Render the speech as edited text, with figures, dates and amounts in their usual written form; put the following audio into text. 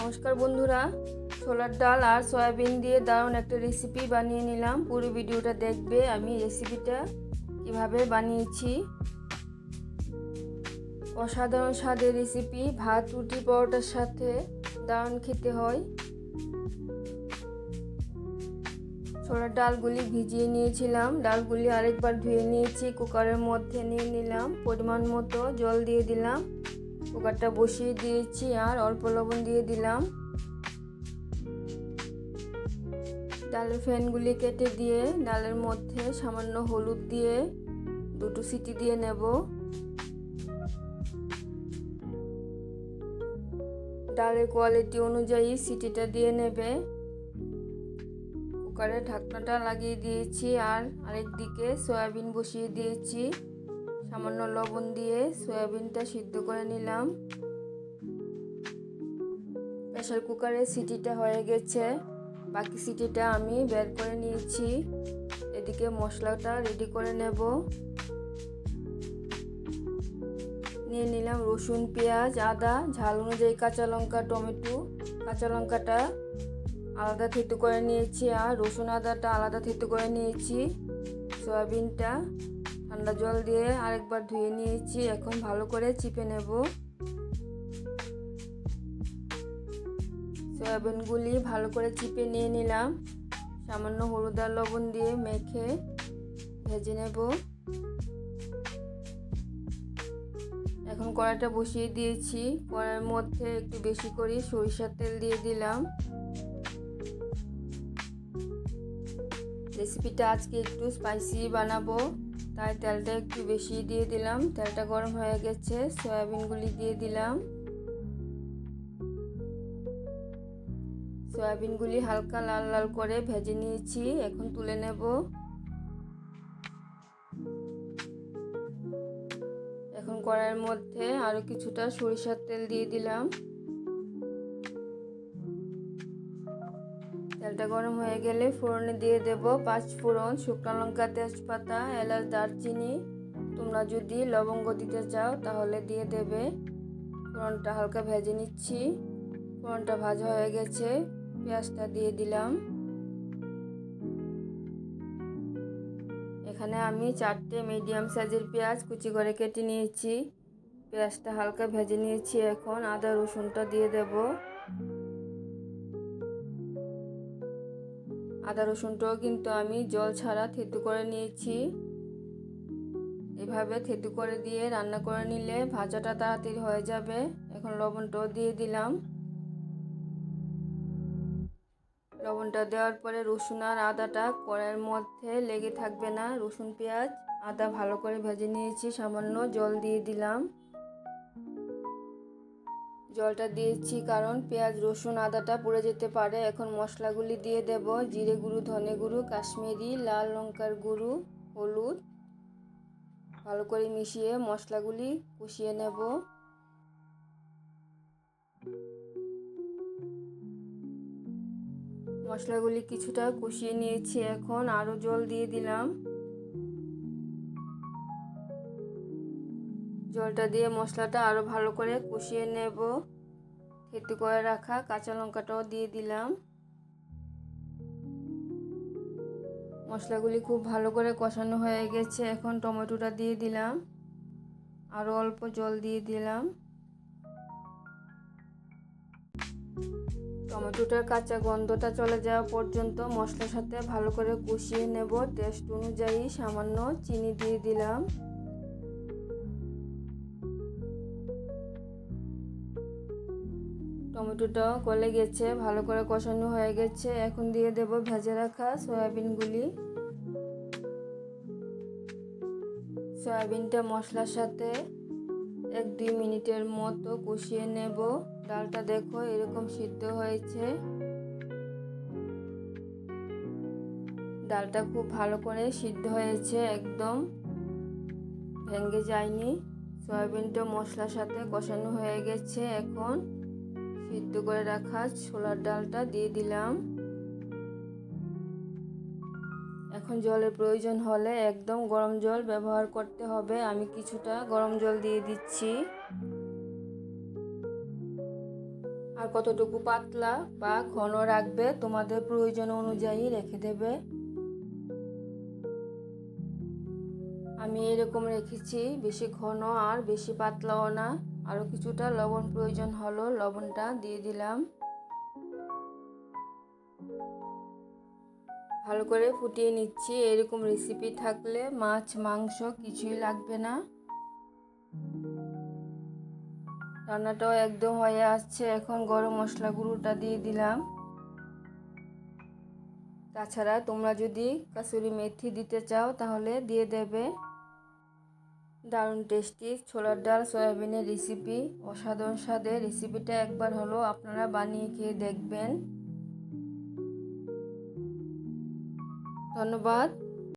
নমস্কার বন্ধুরা, ছোলার ডাল আর সয়াবিন দিয়ে দারুণ একটা রেসিপি বানিয়ে নিলাম। পুরো ভিডিওটা দেখবে আমি রেসিপিটা কিভাবে বানিয়েছি। অসাধারণ স্বাদের রেসিপি, ভাত রুটি পরোটার সাথে দারুণ খেতে হয়। ছোলার ডালগুলি ভিজিয়ে নিয়েছিলাম, ডালগুলি আরেকবার ধুয়ে নিয়েছি। কুকারের মধ্যে নিয়ে নিলাম, পরিমাণ মতো জল দিয়ে দিলাম, কুকারটা বসিয়ে দিয়েছি আর অল্প লবণ দিয়ে দিলাম। ডালের ফ্যানগুলি কেটে দিয়ে ডালের মধ্যে সামান্য হলুদ দিয়ে দুটো সিটি দিয়ে নেব। ডালের কোয়ালিটি অনুযায়ী সিটিটা দিয়ে নেবে। কুকারের ঢাকনাটা লাগিয়ে দিয়েছি আর আরেক দিকে সয়াবিন বসিয়ে দিয়েছি। সামান্য লবণ দিয়ে সয়াবিনটা সিদ্ধ করে নিলাম। প্রেসার কুকারের সিটিটা হয়ে গেছে, বাকি সিটিটা আমি বের করে নিয়েছি। এদিকে মশলাটা রেডি করে নেব। নিয়ে নিলাম রসুন, পেঁয়াজ, আদা, ঝাল অনুযায়ী কাঁচা লঙ্কা, টমেটো। কাঁচা লঙ্কাটা আলাদা থেতো করে নিয়েছি আর রসুন আদাটা আলাদা থেতো করে নিয়েছি। সয়াবিনটা ঠান্ডা জল দিয়ে আরেকবার ধুয়ে নিয়েছি, এখন ভালো করে চিপে নেব। সয়াবিনগুলি ভালো করে চিপে নিয়ে নিলাম। সামান্য হলুদ আর লবণ দিয়ে মেখে ভেজে নেব। এখন কড়াইটা বসিয়ে দিয়েছি, কড়াইয়ের মধ্যে একটু বেশি করে সরিষার তেল দিয়ে দিলাম। রেসিপিটা আজকে একটু স্পাইসি বানাবো, তাই তেলটা একটু বেশি দিয়ে দিলাম। তেলটা গরম হয়ে গেছে, সয়াবিনগুলি দিয়ে দিলাম। সয়াবিনগুলি হালকা লাল লাল করে ভেজে নিয়েছি, এখন তুলে নেব। এখন কড়াইয়ের মধ্যে আরো কিছুটা সরিষার তেল দিয়ে দিলাম। তেলটা গরম হয়ে গেলে ফোড়নে দিয়ে দেব 5 ফোড়ন, শুকনো লঙ্কা, তেজপাতা, এলাচ, দারচিনি। তোমরা যদি লবঙ্গ দিতে চাও তাহলে দিয়ে দেবে। ফোড়নটা হালকা ভেজে নিচ্ছি। ফোড়নটা ভাজা হয়ে গেছে, পেঁয়াজটা দিয়ে দিলাম। এখানে আমি 4টে মিডিয়াম সাইজের পেঁয়াজ কুচি করে কেটে নিয়েছি। পেঁয়াজটা হালকা ভেজে নিয়েছি, এখন আদা রসুনটা দিয়ে দেব। আদা রসুনটাও কিন্তু আমি জল ছাড়া থেতু করে নিয়েছি। এভাবে থেতু করে দিয়ে রান্না করে নিলে ভাজাটা তাড়াতাড়ি হয়ে যাবে। এখন লবণটাও দিয়ে দিলাম। লবণটা দেওয়ার পরে রসুন আর আদাটা কড়াইয়ের মধ্যে লেগে থাকবে না। রসুন, পেঁয়াজ, আদা ভালো করে ভেজে নিয়েছি, সামান্য জল দিয়ে দিলাম। জলটা দিয়েছি কারণ পেঁয়াজ, রসুন, আদাটা পুড়ে যেতে পারে। এখন মশলাগুলি দিয়ে দেব। জিরে গুঁড়ো, ধনে গুঁড়ো, কাশ্মীরি লাল লঙ্কার গুঁড়ো, হলুদ। ভালো করে মিশিয়ে মশলাগুলি কষিয়ে নেব। মশলাগুলি কিছুটা কষিয়ে নিয়েছি, এখন আরো জল দিয়ে দিলাম। জলটা দিয়ে মশলাটা আরো ভালো করে কষিয়ে নেব। থেতু করে রাখা কাঁচা লঙ্কাটাও দিয়ে দিলাম। মশলাগুলি খুব ভালো করে কষানো হয়ে গেছে, এখন টমেটোটা দিয়ে দিলাম। আরো অল্প জল দিয়ে দিলাম। টমেটোটার কাঁচা গন্ধটা চলে যাওয়া পর্যন্ত মশলার সাথে ভালো করে কষিয়ে নেব। টেস্ট অনুযায়ী সামান্য চিনি দিয়ে দিলাম। টমেটোটাও গলে গেছে, ভালো করে কষানো হয়ে গেছে। এখন দিয়ে দেব ভেজে রাখা সয়াবিনগুলি। সয়াবিনটা মশলার সাথে 1-2 মিনিটের মতো কষিয়ে নেব। ডালটা দেখো এরকম সিদ্ধ হয়েছে। ডালটা খুব ভালো করে সিদ্ধ হয়েছে, একদম ভেঙে যায়নি। সয়াবিনটা মশলার সাথে কষানো হয়ে গেছে, এখন সিদ্ধ করে রাখা ছোলার ডালটা দিয়ে দিলাম। এখন জলের প্রয়োজন হলে একদম গরম জল ব্যবহার করতে হবে। আমি কিছুটা গরম জল দিয়ে দিচ্ছি। আর কতটুকু পাতলা বা ঘন রাখবে, তোমাদের প্রয়োজন অনুযায়ী রেখে দেবে। আমি এরকম রেখেছি, বেশি ঘন আর বেশি পাতলাও না। আরও কিছুটা লবণ প্রয়োজন হলো, লবণটা দিয়ে দিলাম। ভালো করে ফুটিয়ে নিচ্ছি। এরকম রেসিপি থাকলে মাছ মাংস কিছুই লাগবে না। রান্নাটাও একদম হয়ে আসছে। এখন গরম মশলা গুঁড়োটা দিয়ে দিলাম। তাছাড়া তোমরা যদি কাসুরি মেথি দিতে চাও তাহলে দিয়ে দেবে। দারুণ টেস্টি ছোলার ডাল সয়াবিনের রেসিপি, অসাধারণ স্বাদের। রেসিপিটা একবার হলো আপনারা বানিয়ে খেয়ে দেখবেন। ধন্যবাদ।